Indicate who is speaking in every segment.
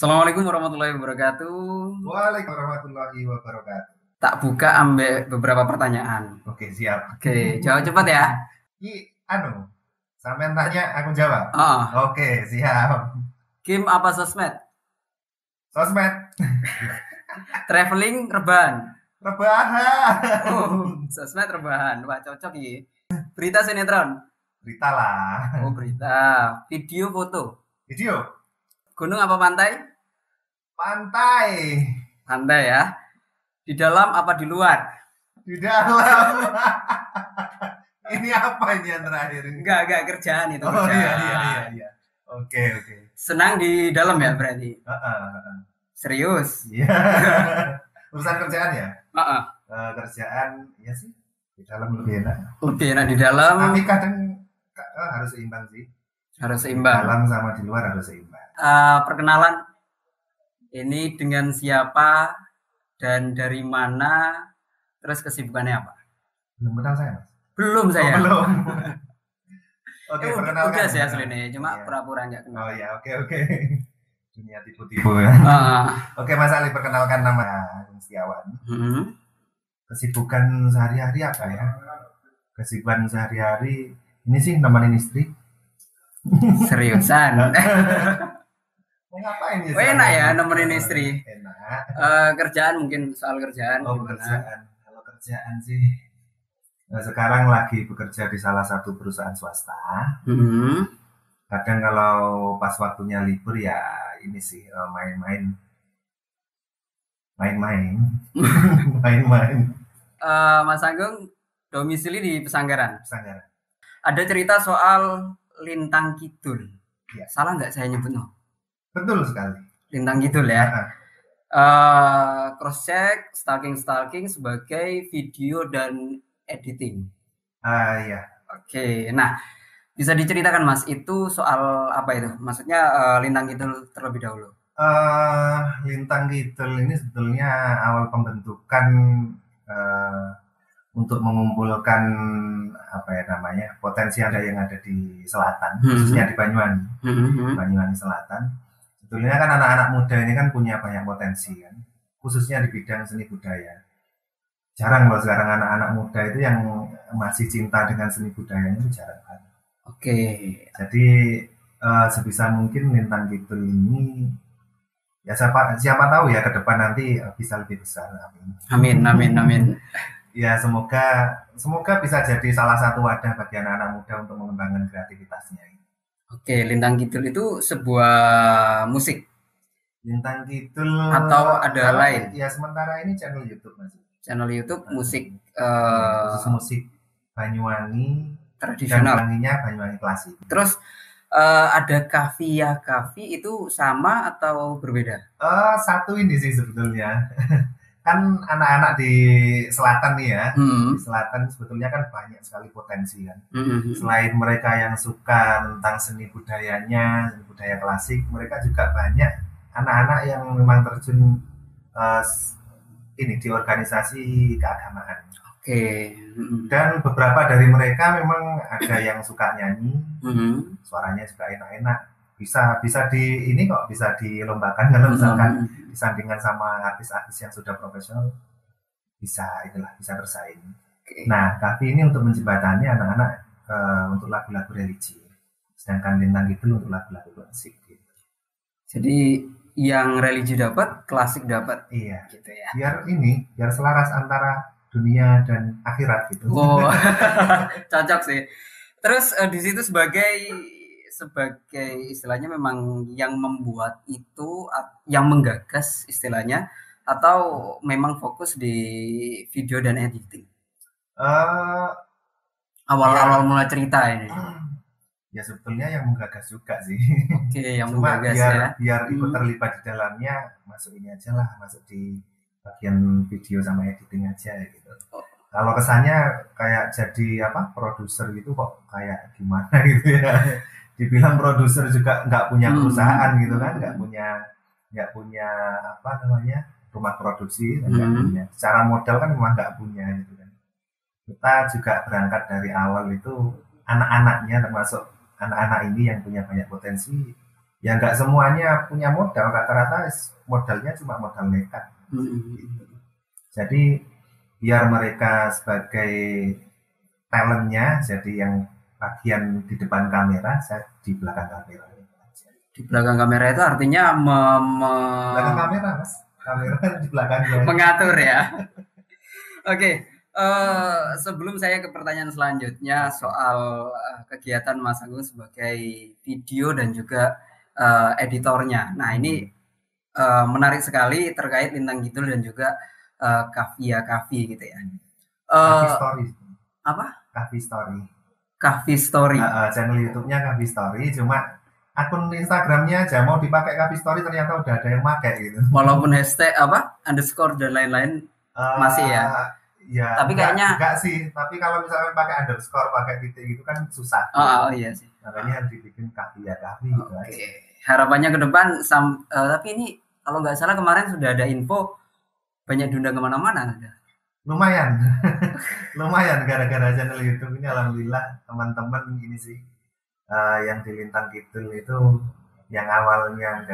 Speaker 1: Assalamualaikum warahmatullahi wabarakatuh.
Speaker 2: Waalaikumsalam warahmatullahi wabarakatuh.
Speaker 1: Tak buka ambek beberapa pertanyaan.
Speaker 2: Oke, siap.
Speaker 1: Oke, jawab cepat ya.
Speaker 2: Anu, sampean tanya, aku jawab.
Speaker 1: Ah,
Speaker 2: Oke, siap.
Speaker 1: game apa sosmed?
Speaker 2: Sosmed,
Speaker 1: Traveling rebahan.
Speaker 2: rebahan.
Speaker 1: Oh, sosmed rebahan. Wah, cocok ya. Berita sinetron.
Speaker 2: Berita lah.
Speaker 1: Oh, berita. Video foto.
Speaker 2: Video,
Speaker 1: Gunung apa pantai?
Speaker 2: pantai,
Speaker 1: Pantai ya. Di dalam apa di luar?
Speaker 2: di dalam. Ini apa ini yang terakhir?
Speaker 1: Enggak kerjaan itu.
Speaker 2: Oh
Speaker 1: Kerjaan.
Speaker 2: iya. Oke, oke.
Speaker 1: Senang di dalam ya berarti.
Speaker 2: Heeh.
Speaker 1: Serius.
Speaker 2: Iya. Urusan kerjaan ya?
Speaker 1: Heeh.
Speaker 2: Kerjaan, ya sih. Di dalam lebih enak.
Speaker 1: Lebih enak di dalam.
Speaker 2: Tapi kadang harus seimbang sih.
Speaker 1: Harus
Speaker 2: Di
Speaker 1: seimbang.
Speaker 2: dalam sama di luar harus seimbang.
Speaker 1: Perkenalan ini dengan siapa dan dari mana, terus kesibukannya apa?
Speaker 2: Belum kenal saya, Mas?
Speaker 1: Belum
Speaker 2: Oh,
Speaker 1: saya.
Speaker 2: belum. Oke, perkenalkan.
Speaker 1: Udah sih aslinya, cuma
Speaker 2: Iya.
Speaker 1: pura-pura nggak kenal.
Speaker 2: Oh ya, oke. Dunia tipu-tipu ya.
Speaker 1: Ah,
Speaker 2: Oke, Mas Ali, perkenalkan nama Agung Setiawan. Kesibukan sehari-hari apa ya? Kesibukan sehari-hari ini sih nemenin istri.
Speaker 1: seriusan.
Speaker 2: Mau ngapain ya?
Speaker 1: Oh, enak ya nemenin istri.
Speaker 2: Enak.
Speaker 1: Kerjaan mungkin soal kerjaan.
Speaker 2: Oh,
Speaker 1: gimana?
Speaker 2: pekerjaan. Kalau kerjaan sih, sekarang lagi bekerja di salah satu perusahaan swasta. Kadang kalau pas waktunya libur ya ini sih main-main.
Speaker 1: Mas Agung domisili di Pesanggaran.
Speaker 2: Pesanggaran.
Speaker 1: Ada cerita soal Lintang Kidul.
Speaker 2: Ya.
Speaker 1: Salah nggak saya nyebut no?
Speaker 2: Betul sekali.
Speaker 1: Lintang Kidul ya.
Speaker 2: Nah,
Speaker 1: Cross check, stalking sebagai video dan editing.
Speaker 2: ya.
Speaker 1: Oke, nah bisa diceritakan Mas itu soal apa itu? Maksudnya Lintang Kidul terlebih dahulu.
Speaker 2: Lintang Kidul ini sebetulnya awal pembentukan untuk mengumpulkan apa ya namanya potensi yang ada di selatan, khususnya di Banyuwangi Selatan. Sebetulnya kan anak-anak muda ini kan punya banyak potensi kan, khususnya di bidang seni budaya. Jarang loh sekarang anak-anak muda itu yang masih cinta dengan seni budayanya itu jarang banget.
Speaker 1: Oke.
Speaker 2: Jadi sebisa mungkin Lintang Kidul ini ya siapa tahu ya ke depan nanti bisa lebih besar.
Speaker 1: Amin.
Speaker 2: Ya semoga bisa jadi salah satu wadah bagi anak-anak muda untuk mengembangkan kreativitasnya.
Speaker 1: Oke, Lintang Kidul itu sebuah musik
Speaker 2: Lintang Kidul
Speaker 1: atau ada lain?
Speaker 2: Ya sementara ini channel YouTube Mas.
Speaker 1: Channel YouTube musik
Speaker 2: khusus musik Banyuwangi
Speaker 1: tradisional.
Speaker 2: Banyuwangi klasik.
Speaker 1: Terus ada Kavi itu sama atau berbeda?
Speaker 2: Satu ini sih sebetulnya. Kan anak-anak di selatan nih ya, di selatan sebetulnya kan banyak sekali potensi kan. Selain mereka yang suka tentang seni budayanya, seni budaya klasik, mereka juga banyak anak-anak yang memang terjun ini di organisasi keagamaan.
Speaker 1: Oke.
Speaker 2: Dan beberapa dari mereka memang ada yang suka nyanyi, suaranya juga enak-enak. Bisa bisa dilombakan kalau misalkan disandingkan sama artis-artis yang sudah profesional bisa bersaing. Okay. Nah, tapi ini untuk menjembatani anak-anak untuk lagu-lagu religi, sedangkan Lintang Kidul untuk lagu-lagu klasik. Gitu.
Speaker 1: Jadi yang religi dapat, klasik dapat.
Speaker 2: Iya.
Speaker 1: Gitu ya.
Speaker 2: Biar selaras antara dunia dan akhirat gitu.
Speaker 1: Oh, cocok sih. Terus di situ sebagai istilahnya memang yang membuat itu, yang menggagas istilahnya, atau memang fokus di video dan editing? Awal-awal mulai cerita ini.
Speaker 2: Ya sebetulnya yang menggagas juga sih.
Speaker 1: Oke, yang
Speaker 2: cuma
Speaker 1: menggagas
Speaker 2: biar ikut terlibat di dalamnya, masuk di bagian video sama editing aja gitu. Kalau kesannya kayak jadi produser gitu kok kayak gimana gitu ya. Dibilang produser juga nggak punya perusahaan gitu kan, nggak punya rumah produksi, nggak punya. Secara modal kan memang nggak punya gitu kan. Kita juga berangkat dari awal itu anak-anaknya, termasuk anak-anak ini yang punya banyak potensi, Ya nggak semuanya punya modal, rata-rata modalnya cuma modal nekat. Jadi biar mereka sebagai talentnya, jadi yang bagian di depan kamera, saya di belakang kamera.
Speaker 1: Di belakang kamera itu artinya
Speaker 2: Belakang kamera mas, kamera di belakangnya.
Speaker 1: mengatur ya. Oke, sebelum saya ke pertanyaan selanjutnya soal kegiatan Mas Agung sebagai video dan juga editornya. Nah ini menarik sekali terkait Lintang Kidul dan juga Kavia Kavi gitu ya.
Speaker 2: Kavi Story.
Speaker 1: Apa?
Speaker 2: Kavi Story.
Speaker 1: Kavi Story.
Speaker 2: Channel YouTube-nya Kavi Story, cuma akun Instagramnya aja mau dipakai Kavi Story ternyata udah ada yang pakai gitu.
Speaker 1: Walaupun hashtag apa underscore dan lain-lain masih ya.
Speaker 2: Ya,
Speaker 1: tapi kayaknya
Speaker 2: enggak sih. Tapi kalau misalkan pakai underscore, pakai titik gitu kan susah.
Speaker 1: Oh iya sih.
Speaker 2: Makanya dibikin Kavi ya Kavi gitu aja.
Speaker 1: Harapannya ke depan, tapi ini kalau nggak salah kemarin sudah ada info banyak diundang kemana-mana.
Speaker 2: Lumayan, lumayan gara-gara channel YouTube ini alhamdulillah teman-teman ini sih yang di Lintang Kidul itu yang awalnya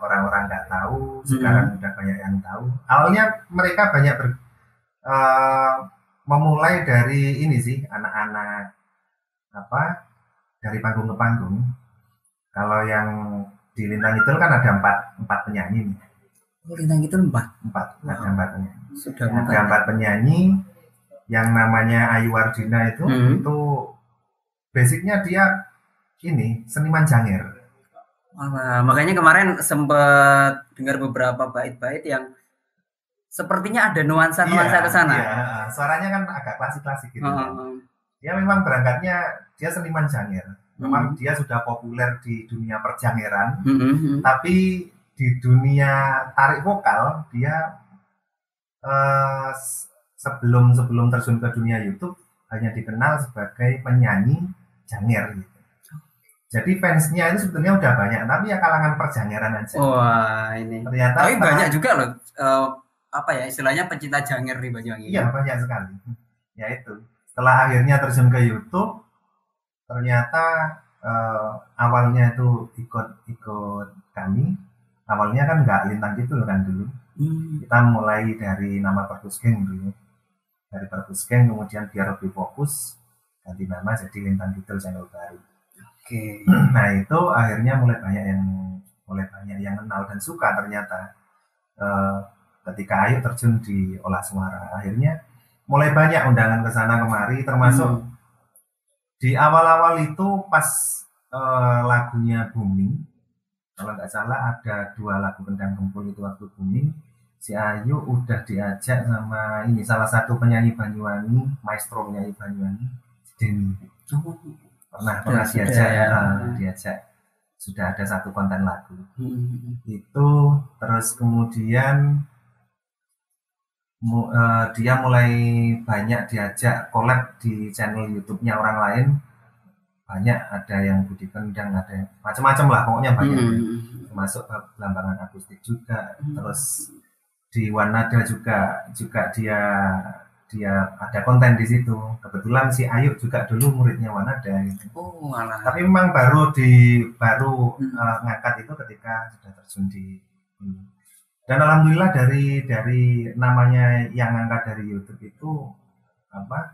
Speaker 2: orang-orang nggak tahu, sekarang udah banyak yang tahu. Awalnya mereka banyak memulai dari ini sih, anak-anak dari panggung ke panggung. Kalau yang di Lintang Kidul kan ada empat penyanyi nih.
Speaker 1: Lintang Kidul empat,
Speaker 2: ada empat penyanyi.
Speaker 1: Sudah
Speaker 2: ada empat penyanyi yang namanya Ayu Wardina itu basicnya dia ini seniman jangir.
Speaker 1: Makanya kemarin sempat dengar beberapa bait-bait yang sepertinya ada nuansa-nuansa ke sana.
Speaker 2: Iya, suaranya kan agak klasik-klasik gitu kan. Dia memang berangkatnya dia seniman jangir. Memang dia sudah populer di dunia perjangiran, tapi di dunia tarik vokal dia sebelum terjun ke dunia YouTube hanya dikenal sebagai penyanyi jangir gitu. Jadi fansnya itu sebetulnya udah banyak, tapi ya kalangan perjangiran aja.
Speaker 1: Wah ini.
Speaker 2: Ternyata
Speaker 1: tapi banyak juga loh. Apa ya istilahnya pecinta jangir di Banyuwangi.
Speaker 2: Iya banyak sekali. Ya itu. Setelah akhirnya terjun ke YouTube, ternyata awalnya itu ikut kami. Awalnya kan nggak Lintang Kidul kan dulu. Kita mulai dari nama Perkus Geng dulu. Dari Perkus Geng kemudian biar lebih fokus ganti nama jadi Lintang Kidul channel baru. Nah itu akhirnya mulai banyak yang kenal dan suka ternyata. Ketika Ayu terjun di olah suara, akhirnya mulai banyak undangan ke sana kemari, termasuk di awal-awal itu pas lagunya booming, kalau nggak salah ada 2 lagu Kendang Kempul itu waktu booming, si Ayu udah diajak sama ini salah satu penyanyi Banyuwangi, maestro penyanyi Banyuwangi, Denny. Pernah diajak, sudah ada 1 konten lagu. Itu terus kemudian dia mulai banyak diajak collab di channel YouTube-nya orang lain, banyak ada yang Budi Kendang, ada yang macam-macam lah pokoknya banyak, termasuk Belambangan Akustik juga, terus di Wanada juga dia ada konten di situ. Kebetulan si Ayu juga dulu muridnya Wanada gitu. Tapi memang baru ngangkat itu ketika sudah terjun di dan alhamdulillah dari namanya yang ngangkat dari YouTube itu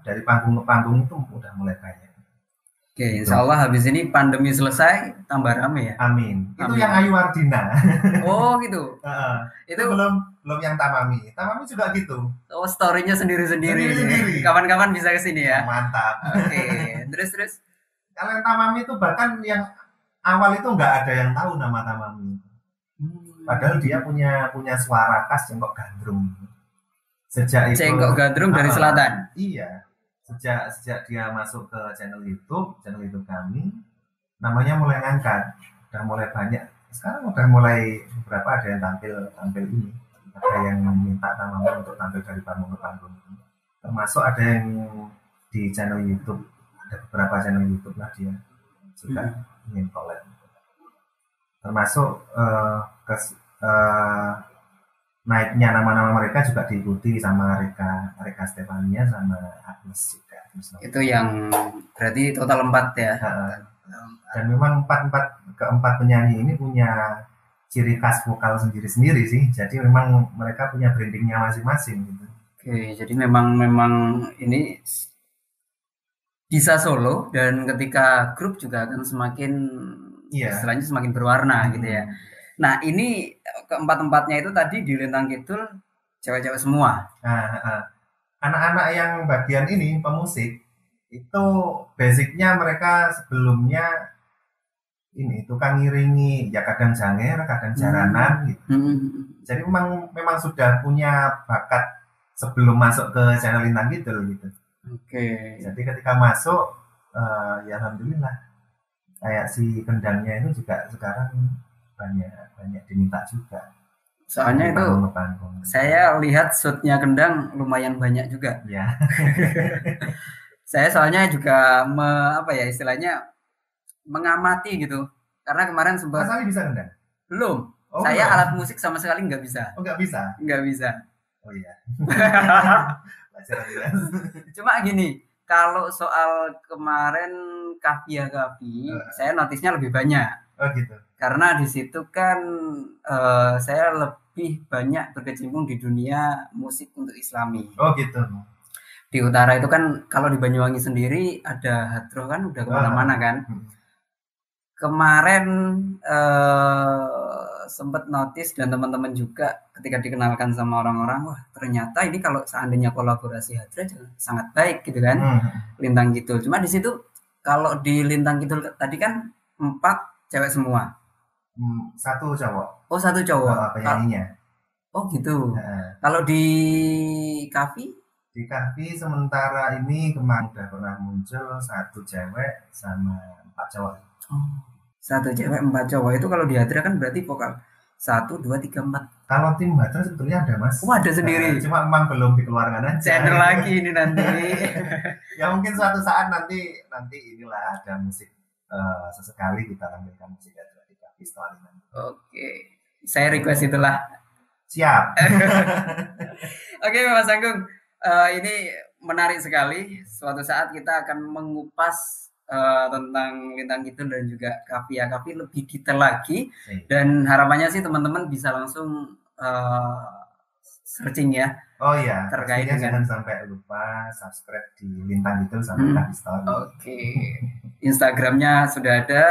Speaker 2: dari panggung ke panggung itu udah mulai banyak.
Speaker 1: Oke, insya Allah habis ini pandemi selesai tambah rame ya.
Speaker 2: Amin. Itu yang Ayu Wardina.
Speaker 1: Oh gitu.
Speaker 2: Itu belum yang Tamami. Tamami juga gitu.
Speaker 1: Oh storynya sendiri-sendiri. Kapan-kapan bisa kesini ya.
Speaker 2: Mantap.
Speaker 1: Oke. Terus.
Speaker 2: Kalau yang Tamami itu bahkan yang awal itu nggak ada yang tahu nama Tamami. Padahal dia punya suara khas Cengkok Gandrung. Sejak itu
Speaker 1: Cengkok Gandrung dari selatan.
Speaker 2: Iya. Sejak dia masuk ke channel YouTube kami, namanya mulai ngangkat, udah mulai banyak. Sekarang udah mulai beberapa ada yang tampil ini, ada yang minta Tamami untuk tampil dari panggung ke panggung. Termasuk ada yang di channel YouTube, ada beberapa channel YouTube lah dia juga ingin collab. Termasuk naiknya nama-nama mereka juga diikuti sama Reka Stefania sama Agnes juga.
Speaker 1: Itu yang berarti total 4 ya.
Speaker 2: Dan memang keempat penyanyi ini punya ciri khas vokal sendiri-sendiri sih. Jadi memang mereka punya brandingnya masing-masing gitu.
Speaker 1: Oke, jadi memang memang ini bisa solo dan ketika grup juga akan semakin
Speaker 2: Iya.
Speaker 1: istilahnya semakin berwarna gitu ya. Nah ini keempat-empatnya itu tadi di Lintang Kidul cewek-cewek semua.
Speaker 2: Nah, anak-anak yang bagian ini pemusik itu basicnya mereka sebelumnya ini tukang ngiringi ya kadang janger kadang jaranan gitu. Jadi memang sudah punya bakat sebelum masuk ke channel Lintang Kidul gitu.
Speaker 1: Oke.
Speaker 2: Jadi ketika masuk ya alhamdulillah kayak si kendangnya itu juga sekarang banyak diminta juga.
Speaker 1: Soalnya itu saya lihat shootnya kendang lumayan banyak juga.
Speaker 2: Ya.
Speaker 1: Saya soalnya juga istilahnya mengamati gitu. Karena kemarin sempat.
Speaker 2: Mas Ali bisa kendang?
Speaker 1: Belum.
Speaker 2: Oh,
Speaker 1: saya
Speaker 2: belum.
Speaker 1: alat musik sama sekali nggak bisa.
Speaker 2: Oh nggak bisa?
Speaker 1: Nggak bisa.
Speaker 2: Oh iya. Pelajaran jelas.
Speaker 1: Cuma gini, kalau soal kemarin Kahvia saya notisnya lebih banyak.
Speaker 2: Oh gitu.
Speaker 1: Karena di situ kan saya lebih banyak berkecimpung di dunia musik untuk Islami.
Speaker 2: Oh gitu.
Speaker 1: Di utara itu kan kalau di Banyuwangi sendiri ada hadroh kan udah kemana-mana kan. Kemarin sempat notice dan teman-teman juga ketika dikenalkan sama orang-orang, wah ternyata ini kalau seandainya kolaborasi hadroh sangat baik gitu kan. Lintang Kidul. Cuma di situ kalau di Lintang Kidul tadi kan 4 cewek semua.
Speaker 2: 1 cowok.
Speaker 1: Oh 1 cowok.
Speaker 2: Penyanyinya.
Speaker 1: Oh gitu. Kalau di Kahvi?
Speaker 2: Di Kahvi sementara ini kemarin udah pernah muncul 1 cewek sama 4 cowok.
Speaker 1: Oh, 1 cewek 4 cowok itu kalau di Hadra kan berarti vokal 1, 2, 3, 4.
Speaker 2: Kalau tim Hadra sebetulnya ada mas.
Speaker 1: Oh ada sendiri.
Speaker 2: Cuma memang belum dikeluarkan aja.
Speaker 1: Channel lagi ini nanti.
Speaker 2: Ya mungkin suatu saat nanti inilah ada musik sesekali kita tampilkan musik Hadra di Kahvi setelah ini.
Speaker 1: Oke, saya request itulah.
Speaker 2: Siap.
Speaker 1: Oke Mas Agung, ini menarik sekali. Suatu saat kita akan mengupas tentang Lintang Kidul dan juga Kahvia lebih detail lagi. Dan harapannya sih teman-teman bisa langsung searching ya.
Speaker 2: Oh iya,
Speaker 1: terkait dengan
Speaker 2: jangan sampai lupa subscribe di Lintang Kidul sama Kahvi Story.
Speaker 1: Oke. Instagramnya sudah ada,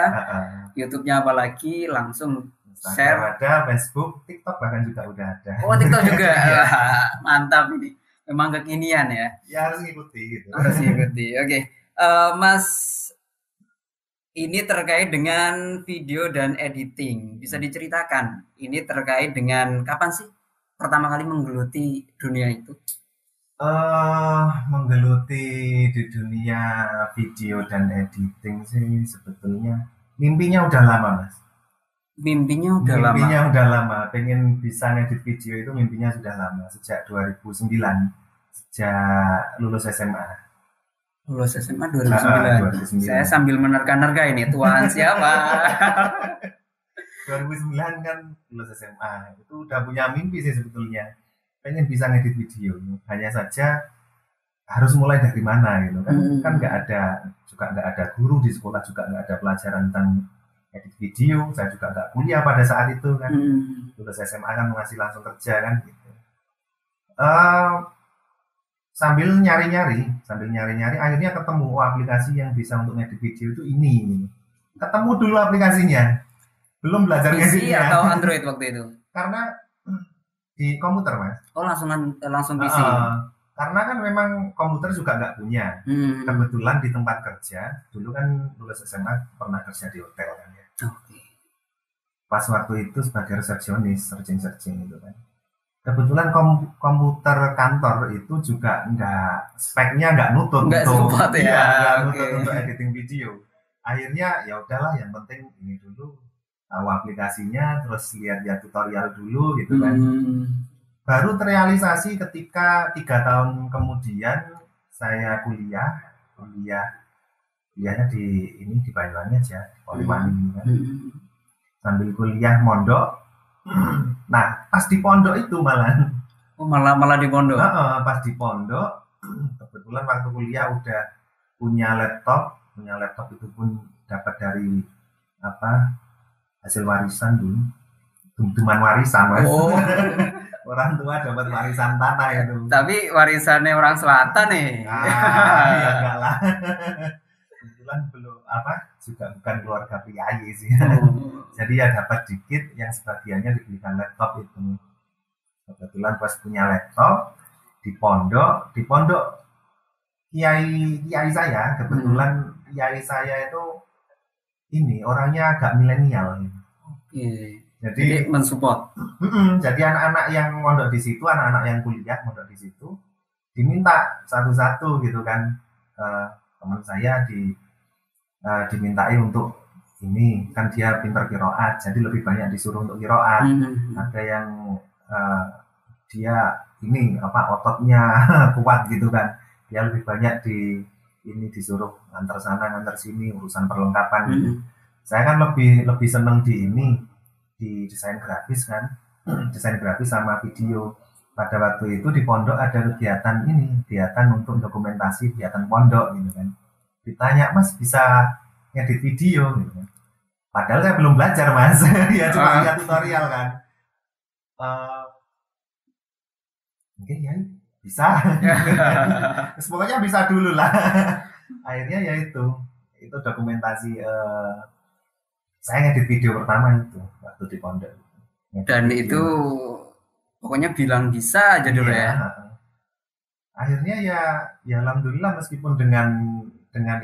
Speaker 1: YouTube-nya apalagi langsung share.
Speaker 2: Ada, Facebook, TikTok bahkan juga udah ada.
Speaker 1: Oh TikTok juga, mantap ini. Memang kekinian ya.
Speaker 2: Ya harus ngikuti gitu.
Speaker 1: Harus ngikuti. Oke, Mas, ini terkait dengan video dan editing. Bisa diceritakan? Ini terkait dengan kapan sih pertama kali menggeluti dunia itu?
Speaker 2: Menggeluti di dunia video dan editing sih sebetulnya mimpinya udah lama mas.
Speaker 1: Mimpinya udah
Speaker 2: lama. Pengen bisa ngedit video itu mimpinya sudah lama. Sejak 2009. Sejak lulus SMA.
Speaker 1: Lulus SMA 2009. Saya sambil menerka-nerka ini tuan siapa?
Speaker 2: 2009 kan lulus SMA. Itu udah punya mimpi sih sebetulnya. Pengen bisa ngedit video. Hanya saja harus mulai dari mana gitu kan. Kan nggak ada guru di sekolah, juga nggak ada pelajaran tentang edit video. Saya juga nggak kuliah pada saat itu kan. Lulus SMA kan masih langsung kerja kan gitu. Sambil nyari-nyari akhirnya ketemu aplikasi yang bisa untuk ngedit video itu ini. Ketemu dulu aplikasinya. Belum belajar ngeditnya.
Speaker 1: PC atau Android waktu itu?
Speaker 2: Karena di komputer mas.
Speaker 1: Oh langsung PC.
Speaker 2: Karena kan memang komputer juga nggak punya. Kebetulan di tempat kerja dulu kan lulus SMA pernah kerja di hotel kan ya. Pas waktu itu sebagai resepsionis searching gitu kan. Kebetulan komputer kantor itu juga speknya nggak nutut untuk untuk editing video. Akhirnya ya udahlah, yang penting ini dulu tahu aplikasinya, terus lihat tutorial dulu gitu kan. Baru terrealisasi ketika 3 tahun kemudian saya kuliahnya di Banyuwangi aja, Poliwangi kan. Sambil kuliah mondok. Nah, pas di pondok itu malah
Speaker 1: di pondok.
Speaker 2: Pas di pondok kebetulan waktu kuliah udah punya laptop itu pun dapat dari apa hasil warisan dulu, tumbuhan warisan mas.
Speaker 1: Oh,
Speaker 2: Orang tua dapat warisan tanah itu.
Speaker 1: tapi warisannya orang selatan nih.
Speaker 2: Ya enggak lah. Kebetulan belum apa juga bukan keluarga priayi sih.
Speaker 1: Oh.
Speaker 2: Jadi ya dapat dikit, yang sebagiannya dibelikan laptop itu. Kebetulan pas punya laptop di pondok kiai saya, kebetulan kiai saya itu ini orangnya agak milenial.
Speaker 1: Oke.
Speaker 2: Jadi
Speaker 1: Jadi mensupport.
Speaker 2: jadi anak-anak yang mondok di situ, anak-anak yang kuliah mondok di situ, diminta satu-satu gitu kan. Teman saya dimintai untuk ini kan dia pintar kiroat, jadi lebih banyak disuruh untuk kiroat. Ada yang dia ini apa ototnya kuat gitu kan, dia lebih banyak ini disuruh ngantar sana ngantar sini urusan perlengkapan gitu. Saya kan lebih seneng di desain grafis kan, desain grafis sama video. Pada waktu itu di pondok ada kegiatan untuk dokumentasi kegiatan pondok gitu kan. Ditanya, mas bisa ngedit video gitu kan. Padahal saya belum belajar mas, ya cuma lihat tutorial kan. Mungkin ya bisa, pokoknya bisa dulu lah. Akhirnya ya itu dokumentasi. Saya ngedit video pertama itu waktu di pondok.
Speaker 1: Dan video. Itu pokoknya bilang bisa aja dulu ya.
Speaker 2: Akhirnya ya alhamdulillah meskipun dengan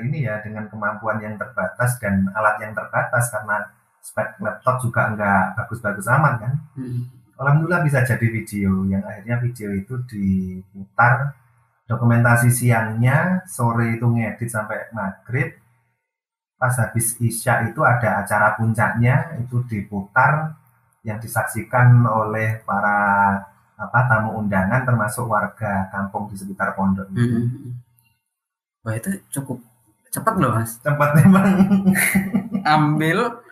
Speaker 2: ini ya, dengan kemampuan yang terbatas dan alat yang terbatas karena spek laptop juga enggak bagus-bagus amat kan. Alhamdulillah bisa jadi video, yang akhirnya video itu diputar dokumentasi siangnya, sore itu ngedit sampai maghrib. Pas habis isya itu ada acara puncaknya, itu diputar yang disaksikan oleh para tamu undangan termasuk warga kampung di sekitar pondok itu.
Speaker 1: Wah itu cukup cepat loh mas.
Speaker 2: Cepat memang.
Speaker 1: Ambil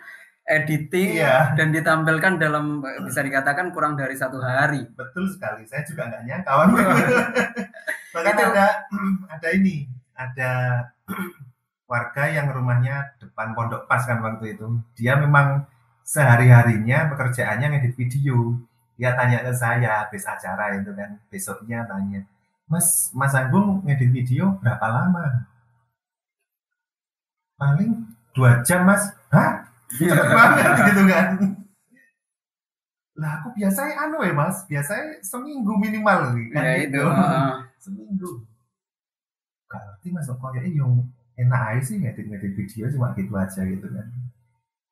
Speaker 1: editing dan ditampilkan dalam bisa dikatakan kurang dari 1 hari.
Speaker 2: Betul sekali, saya juga nggak nyangka. Bahkan ada warga yang rumahnya depan pondok pas kan waktu itu. Dia memang sehari-harinya pekerjaannya ngedit video. Dia tanya ke saya habis acara itu kan, besoknya tanya, Mas Agung ngedit video berapa lama? Paling 2 jam mas. Hah? Cepet banget gitu kan. Lah aku biasanya mas, biasanya seminggu minimal kan
Speaker 1: ya gitu.
Speaker 2: Seminggu. Gak ngerti mas, kayaknya yang enak aja sih ngedit video cuma gitu aja gitu kan.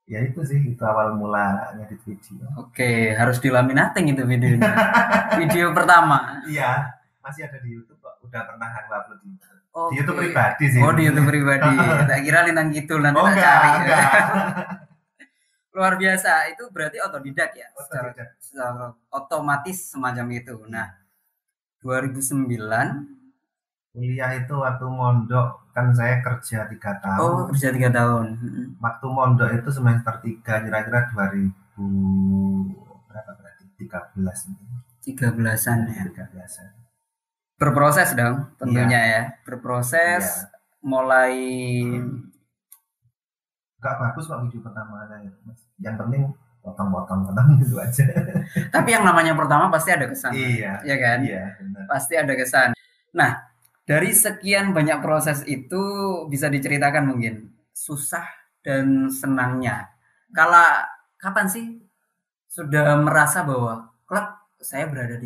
Speaker 2: Ya itu sih, itu awal mula ngedit video.
Speaker 1: Oke, harus dilaminating itu videonya. Video pertama.
Speaker 2: Iya, masih ada di YouTube kok. Udah pernah aku upload di YouTube. Di YouTube pribadi sih.
Speaker 1: Oh, di YouTube pribadi. Tak kira lintang gitu nanti tak cari. Luar biasa, itu berarti otodidak ya? Secara otomatis semacam itu. Nah, 2009
Speaker 2: kuliah itu waktu mondok kan saya kerja 3 tahun.
Speaker 1: Oh, kerja 3 tahun.
Speaker 2: Waktu mondok itu semester 3 kira-kira 2000 berapa berarti?
Speaker 1: 13-an ya.
Speaker 2: 13-an.
Speaker 1: Berproses dong tentunya ya. Berproses mulai
Speaker 2: gak bagus kok video pertama saya. Yang penting potong gitu aja.
Speaker 1: Tapi yang namanya pertama pasti ada kesan.
Speaker 2: Iya.
Speaker 1: Ya kan?
Speaker 2: Iya, benar.
Speaker 1: Pasti ada kesan. Nah, dari sekian banyak proses itu bisa diceritakan mungkin susah dan senangnya. Kapan sih sudah merasa bahwa klub saya berada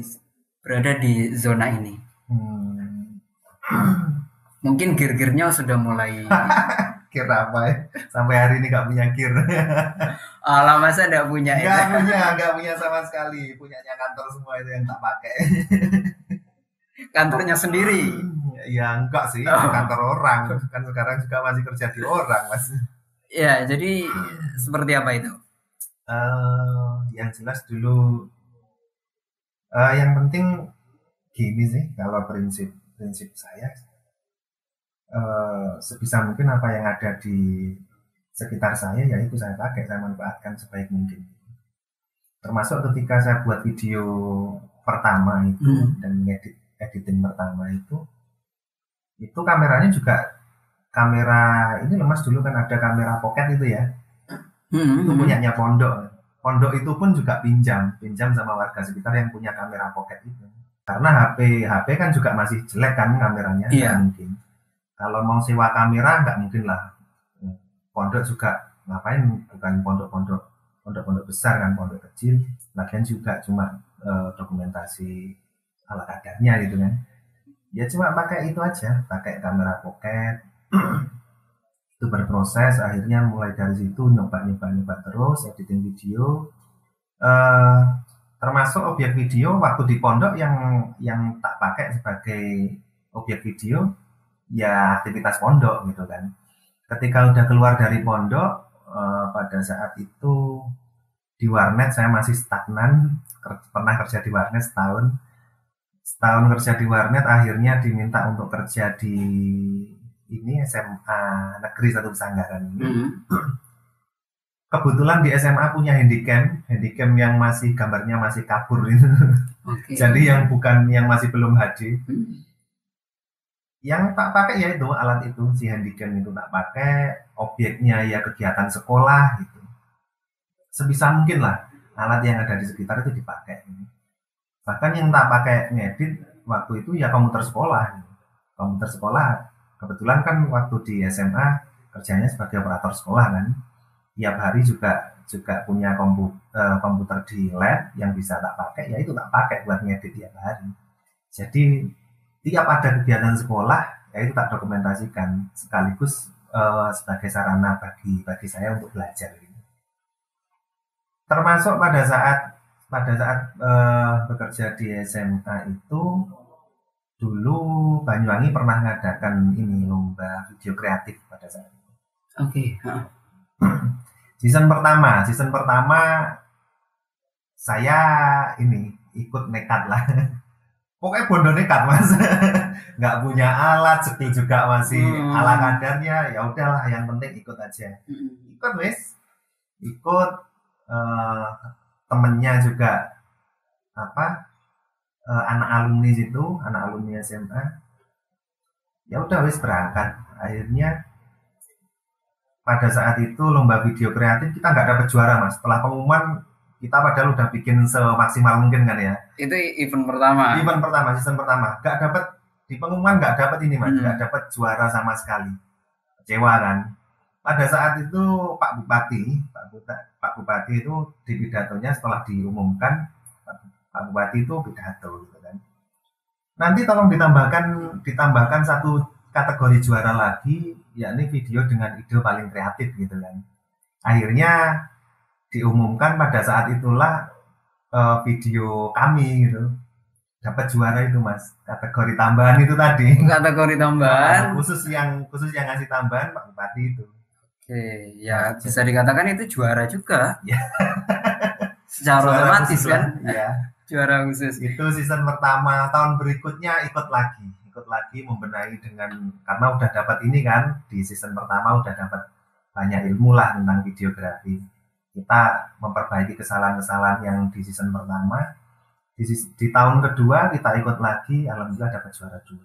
Speaker 1: di zona ini? Mungkin gear-gearnya sudah mulai.
Speaker 2: Gear apa ya? Sampai hari ini gak punya gear.
Speaker 1: Alah masa gak punya?
Speaker 2: Gak punya sama sekali. Punyanya kantor semua itu yang tak pakai.
Speaker 1: Kantornya sendiri?
Speaker 2: Ya enggak sih, kantor orang. Kan sekarang juga masih kerja di orang mas.
Speaker 1: Ya, jadi seperti apa itu?
Speaker 2: Yang jelas dulu yang penting gini sih, kalau prinsip saya sebisa mungkin apa yang ada di sekitar saya ya itu saya pakai, saya manfaatkan sebaik mungkin. Termasuk ketika saya buat video pertama itu dan editing pertama itu kameranya juga kamera ini loh Mas, dulu kan ada kamera pocket itu ya. Itu punyanya pondok. Pondok itu pun juga pinjam sama warga sekitar yang punya kamera pocket itu. Karena HP kan juga masih jelek kan kameranya, nggak mungkin. Kalau mau sewa kamera nggak mungkin lah. Pondok juga ngapain, bukan pondok besar kan, pondok kecil. Lagian juga cuma dokumentasi ala kadarnya gitu kan. Ya cuma pakai itu aja, pakai kamera pocket. Itu berproses, akhirnya mulai dari situ nyoba terus editing video. Termasuk objek video waktu di pondok yang tak pakai sebagai objek video ya aktivitas pondok gitu kan. Ketika udah keluar dari pondok, pada saat itu di warnet saya masih stagnan, pernah kerja di warnet setahun kerja di warnet, akhirnya diminta untuk kerja di ini SMA Negeri 1 Pesanggaran ini. Kebetulan di SMA punya handycam yang masih gambarnya masih kabur itu. Jadi yang masih belum HD. Yang tak pakai ya itu alat itu, si handycam itu tak pakai, objeknya ya kegiatan sekolah gitu. Sebisa mungkin lah alat yang ada di sekitar itu dipakai. Bahkan yang tak pakai ngedit waktu itu ya komputer sekolah. Komputer sekolah kebetulan kan waktu di SMA kerjanya sebagai operator sekolah kan. Tiap hari juga punya komputer di lab yang bisa tak pakai, ya itu tak pakai buat ngedit tiap hari. Jadi tiap ada kegiatan sekolah, ya itu tak dokumentasikan sekaligus sebagai sarana bagi saya untuk belajar. Termasuk pada saat bekerja di SMA itu, dulu Banyuwangi pernah mengadakan ini lomba video kreatif pada saat itu. Season pertama saya ini ikut nekat lah. Pokoknya bondo nekat Mas. Nggak punya alat, skill juga masih ala kadarnya. Ya udahlah, yang penting ikut aja. Ikut wes. Ikut temennya juga anak alumni situ, anak alumni SMA. Ya udah wes berangkat. Akhirnya pada saat itu lomba video kreatif kita nggak dapat juara Mas. Setelah pengumuman kita padahal udah bikin semaksimal mungkin kan ya.
Speaker 1: Itu event pertama,
Speaker 2: season pertama. Nggak dapat di pengumuman, nggak dapat ini Mas, nggak dapat juara sama sekali. Kecewa kan. Pada saat itu Pak Bupati itu di pidatonya setelah diumumkan, Pak Bupati itu pidato gitu kan. Nanti tolong ditambahkan satu kategori juara lagi, yakni video dengan ide paling kreatif gitu kan. Akhirnya diumumkan pada saat itulah video kami gitu dapat juara itu Mas, kategori tambahan itu tadi.
Speaker 1: Kategori tambahan.
Speaker 2: khusus yang ngasih tambahan Pak Bupati itu.
Speaker 1: Oke, ya bisa dikatakan itu juara juga. Ya. Secara otomatis kan.
Speaker 2: Ya.
Speaker 1: Juara khusus.
Speaker 2: Itu season pertama. Tahun berikutnya ikut lagi membenahi karena udah dapat ini kan, di season pertama udah dapat banyak ilmu lah tentang videografi. Kita memperbaiki kesalahan-kesalahan yang di season pertama. Di tahun kedua kita ikut lagi, alhamdulillah dapat juara 2.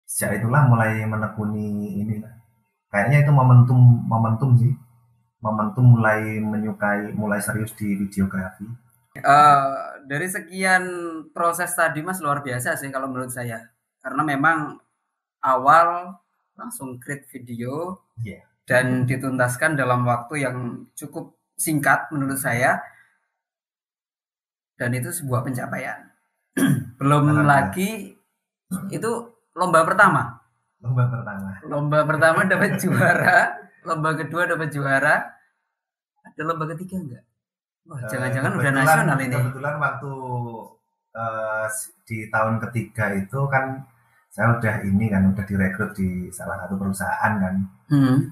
Speaker 2: Sejak itulah mulai menekuni ini. Kayaknya itu momentum sih. Momentum mulai serius di videografi.
Speaker 1: Dari sekian proses tadi Mas, luar biasa sih kalau menurut saya. Karena memang awal langsung create video dan dituntaskan dalam waktu yang cukup singkat menurut saya. Dan itu sebuah pencapaian. Belum lagi itu lomba pertama dapat juara, lomba kedua dapat juara, ada lomba ketiga enggak? Wah, jangan-jangan udah nasional ini.
Speaker 2: Kebetulan waktu di tahun ketiga itu kan saya udah direkrut di salah satu perusahaan kan.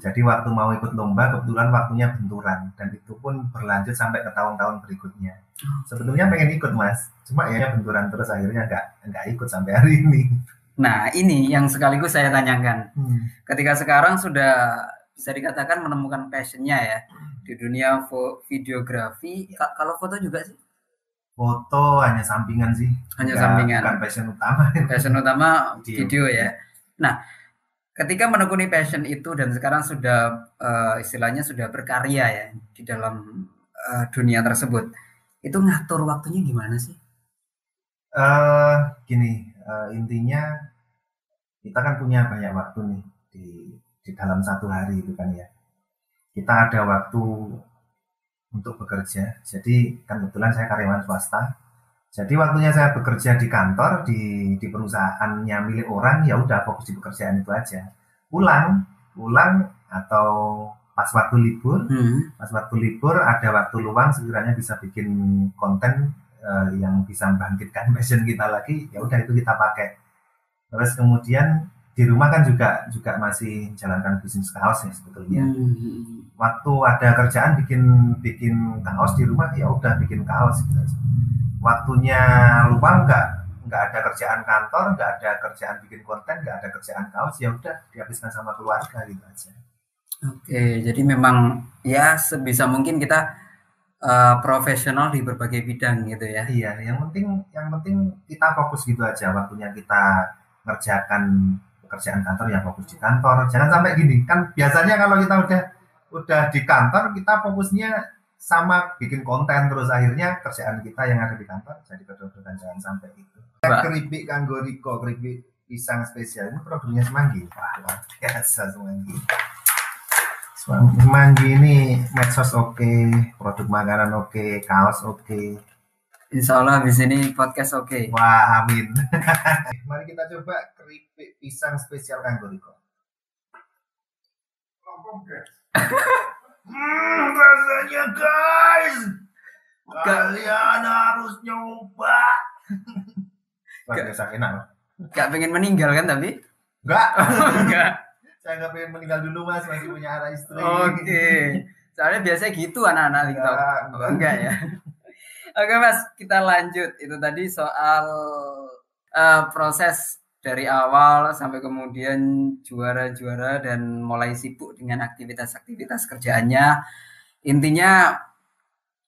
Speaker 2: Jadi waktu mau ikut lomba kebetulan waktunya benturan, dan itu pun berlanjut sampai ke tahun-tahun berikutnya. Sebetulnya pengen ikut Mas, cuma ya benturan terus, akhirnya nggak ikut sampai hari ini.
Speaker 1: Nah ini yang sekaligus saya tanyakan. Ketika sekarang sudah bisa dikatakan menemukan passionnya ya di dunia videografi. Kalau foto juga sih?
Speaker 2: Foto hanya sampingan sih.
Speaker 1: Hanya sampingan.
Speaker 2: Bukan passion utama.
Speaker 1: Passion utama video ya. Nah, ketika menekuni passion itu dan sekarang sudah istilahnya sudah berkarya ya di dalam dunia tersebut, itu ngatur waktunya gimana sih?
Speaker 2: Eh Gini, intinya kita kan punya banyak waktu nih di dalam satu hari itu kan ya. Kita ada waktu untuk bekerja. Jadi kan kebetulan saya karyawan swasta. Jadi waktunya saya bekerja di kantor, di perusahaannya milik orang, ya udah fokus di pekerjaan itu aja. Pulang, pulang atau
Speaker 1: Hmm.
Speaker 2: pas waktu libur ada waktu luang sekiranya bisa bikin konten yang bisa membangkitkan passion kita lagi, ya udah itu kita pakai. Terus kemudian di rumah kan juga juga masih menjalankan bisnis kaos ya sebetulnya.
Speaker 1: Hmm.
Speaker 2: Waktu ada kerjaan bikin bikin kaos di rumah, ya udah bikin kaos gitu aja. Waktunya luang nggak ada kerjaan kantor, nggak ada kerjaan bikin konten, nggak ada kerjaan kaos, ya udah dihabiskan sama keluarga gitu aja.
Speaker 1: Oke, jadi memang ya sebisa mungkin kita profesional di berbagai bidang gitu ya.
Speaker 2: Iya, yang penting kita fokus gitu aja. Waktunya kita ngerjakan pekerjaan kantor yang fokus di kantor. Jangan sampai gini kan, biasanya kalau kita udah di kantor kita fokusnya sama bikin konten, terus akhirnya kerjaan kita yang ada di kantor jadi kedodoran. Jangan sampai itu.
Speaker 1: Pak,
Speaker 2: Keripik kanggo Riko, keripik pisang spesial ini produknya Semanggi. Wah, luar biasa Semanggi. Semanggi ini medsos oke, produk makanan oke, kaos oke.
Speaker 1: insya Allah habis ini podcast oke.
Speaker 2: Wah, amin. Mari kita coba keripik pisang spesial kanggo Riko. Rasanya guys, kalian harus nyoba. Wah,
Speaker 1: Gak,
Speaker 2: biasa enak loh.
Speaker 1: gak pengen meninggal kan tapi?
Speaker 2: Enggak,
Speaker 1: Enggak.
Speaker 2: saya nggak pengen meninggal dulu mas, masih punya anak istri.
Speaker 1: Oke. Soalnya biasanya gitu anak-anak TikTok.
Speaker 2: Enggak.
Speaker 1: Enggak ya. Oke Mas, kita lanjut. Itu tadi soal proses dari awal sampai kemudian juara-juara dan mulai sibuk dengan aktivitas-aktivitas kerjaannya. Intinya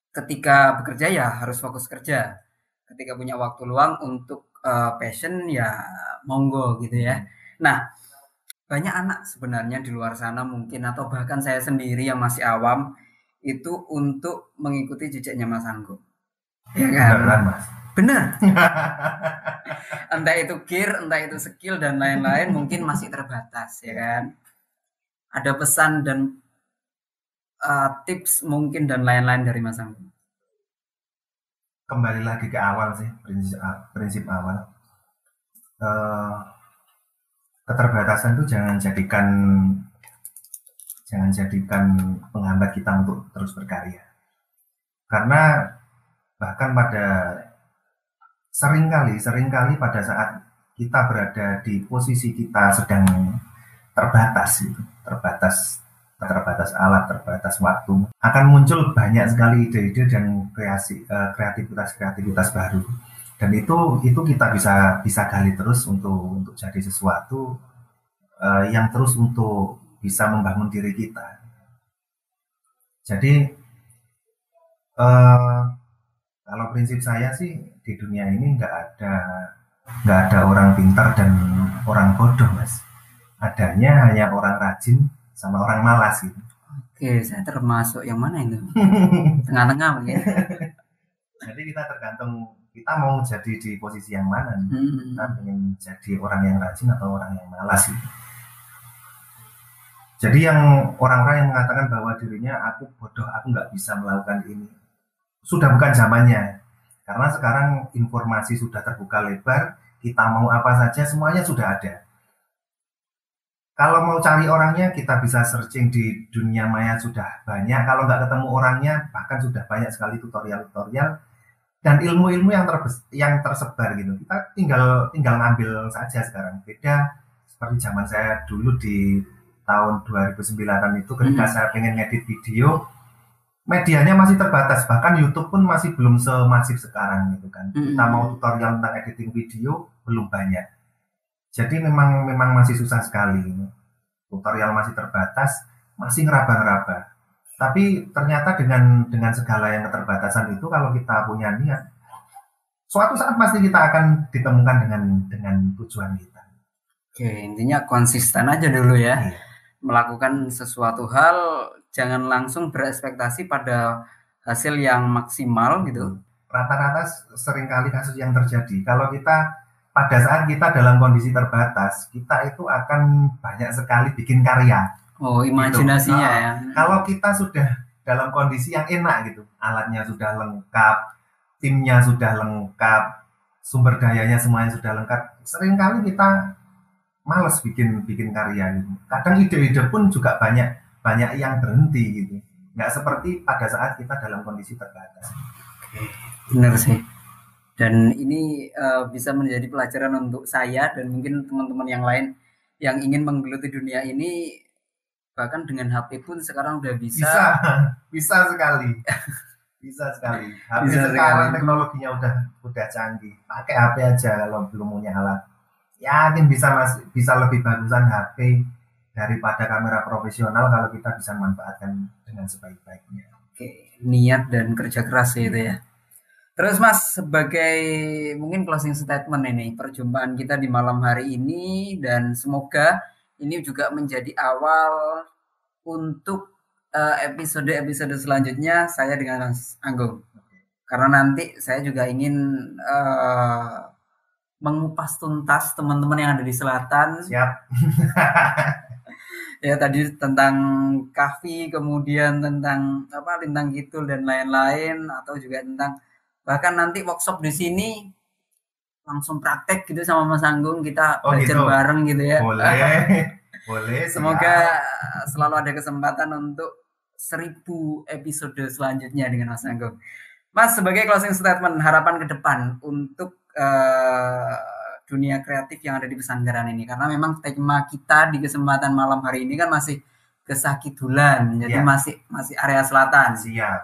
Speaker 1: ketika bekerja ya harus fokus kerja. Ketika punya waktu luang untuk passion ya monggo gitu ya. Nah, banyak anak sebenarnya di luar sana mungkin atau bahkan saya sendiri yang masih awam itu untuk mengikuti jejaknya Mas Anggo. Ya kan?
Speaker 2: Beneran mas.
Speaker 1: Benar. Entah itu gear, entah itu skill dan lain-lain mungkin masih terbatas ya kan. Ada pesan dan tips mungkin dan lain-lain dari Mas Anggo.
Speaker 2: Kembali lagi ke awal sih, prinsip awal. Eh, Keterbatasan itu jangan jadikan penghambat kita untuk terus berkarya. Karena bahkan seringkali pada saat kita berada di posisi kita sedang terbatas gitu, terbatas alat, terbatas waktu, akan muncul banyak sekali ide-ide dan kreativitas baru. Dan itu kita bisa gali terus untuk jadi sesuatu yang terus untuk bisa membangun diri kita. Jadi eh, kalau prinsip saya sih di dunia ini nggak ada orang pintar dan orang bodoh mas. Adanya hanya orang rajin sama orang malas gitu.
Speaker 1: Oke, saya termasuk yang mana itu? Tengah-tengah mungkin.
Speaker 2: Jadi kita tergantung kita mau jadi di posisi yang mana nih. Kita ingin jadi orang yang rajin atau orang yang malas gitu. Jadi yang orang-orang yang mengatakan bahwa dirinya aku bodoh, aku nggak bisa melakukan ini, sudah bukan zamannya. Karena sekarang informasi sudah terbuka lebar, kita mau apa saja semuanya sudah ada. Kalau mau cari orangnya, kita bisa searching di dunia maya sudah banyak. Kalau nggak ketemu orangnya, bahkan sudah banyak sekali tutorial-tutorial dan ilmu-ilmu yang tersebar gitu. Kita tinggal ngambil saja sekarang. Beda seperti zaman saya dulu di tahun 2009 itu ketika saya pengen ngedit video, medianya masih terbatas, bahkan YouTube pun masih belum semasif sekarang gitu kan. Kita mau tutorial tentang editing video belum banyak. Jadi memang masih susah sekali. Tutorial masih terbatas, masih ngeraba-ngeraba. Tapi ternyata dengan segala yang keterbatasan itu, kalau kita punya niat, suatu saat pasti kita akan ditemukan dengan tujuan kita.
Speaker 1: Oke, intinya konsisten aja dulu ya.
Speaker 2: Iya.
Speaker 1: Melakukan sesuatu hal, jangan langsung berekspektasi pada hasil yang maksimal gitu.
Speaker 2: Rata-rata seringkali kasus yang terjadi, kalau kita pada saat kita dalam kondisi terbatas, kita itu akan banyak sekali bikin karya.
Speaker 1: Oh,
Speaker 2: Gitu.
Speaker 1: imajinasinya
Speaker 2: Nah,
Speaker 1: ya.
Speaker 2: kalau kita sudah dalam kondisi yang enak gitu, alatnya sudah lengkap, timnya sudah lengkap, sumber dayanya semuanya sudah lengkap, seringkali kita males bikin bikin karya gitu. Kadang ide-ide pun juga banyak banyak yang berhenti gitu. Nggak seperti pada saat kita dalam kondisi terbatas.
Speaker 1: Benar sih. Dan ini bisa menjadi pelajaran untuk saya dan mungkin teman-teman yang lain yang ingin menggeluti dunia ini, bahkan dengan HP pun sekarang udah bisa.
Speaker 2: Bisa, bisa sekali. Bisa sekali. HP
Speaker 1: Bisa
Speaker 2: sekarang
Speaker 1: sekali.
Speaker 2: teknologinya udah canggih. Pakai HP aja kalau belum punya alat. Yakin bisa lebih bagusan HP daripada kamera profesional kalau kita bisa manfaatkan dengan sebaik-baiknya.
Speaker 1: Oke, niat dan kerja keras sih itu
Speaker 2: Iya.
Speaker 1: ya. Terus Mas, sebagai mungkin closing statement ini, perjumpaan kita di malam hari ini dan semoga ini juga menjadi awal untuk episode-episode selanjutnya saya dengan Mas Anggung. Karena nanti saya juga ingin mengupas tuntas teman-teman yang ada di selatan.
Speaker 2: Siap.
Speaker 1: Ya tadi tentang kahfi, kemudian tentang apa Lintang Kidul dan lain-lain, atau juga tentang bahkan nanti workshop di sini langsung praktek gitu sama Mas Anggung, kita belajar
Speaker 2: gitu.
Speaker 1: bareng gitu ya.
Speaker 2: Boleh. Boleh.
Speaker 1: Semoga selalu ada kesempatan untuk 1000 episode selanjutnya dengan Mas Anggung. Mas, sebagai closing statement, harapan ke depan untuk dunia kreatif yang ada di Pesanggaran ini, karena memang tema kita di kesempatan malam hari ini kan masih Gesah Kidulan, jadi masih area selatan.
Speaker 2: Siap.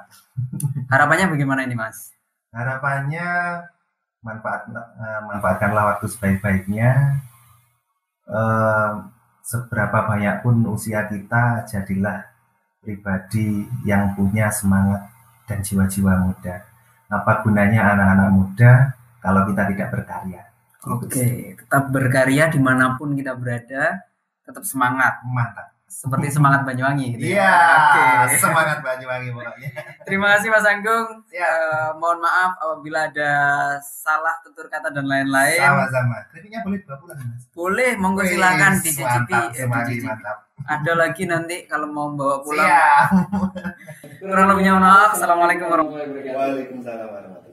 Speaker 1: Harapannya bagaimana ini, Mas?
Speaker 2: Harapannya manfaatkanlah waktu sebaik-baiknya. Seberapa banyak pun usia kita, jadilah pribadi yang punya semangat dan jiwa-jiwa muda. Apa gunanya anak-anak muda kalau kita tidak berkarya?
Speaker 1: Oke, tetap berkarya dimanapun kita berada, tetap semangat.
Speaker 2: Mantap.
Speaker 1: Seperti semangat Banyuwangi.
Speaker 2: Gitu ya. Oke. Semangat Banyuwangi pokoknya.
Speaker 1: Terima kasih Mas Anggung. Mohon maaf apabila ada salah tutur kata dan lain-lain.
Speaker 2: Sama-sama. Kritiknya boleh 2 bulan, Mas?
Speaker 1: Boleh, monggo silakan dicicipi.
Speaker 2: Mantap.
Speaker 1: Ada lagi nanti kalau mau bawa pulang.
Speaker 2: Siap.
Speaker 1: Kurang lebihnya mohon maaf. Assalamualaikum warahmatullahi wabarakatuh.
Speaker 2: Waalaikumsalam warahmatullahi wabarakatuh.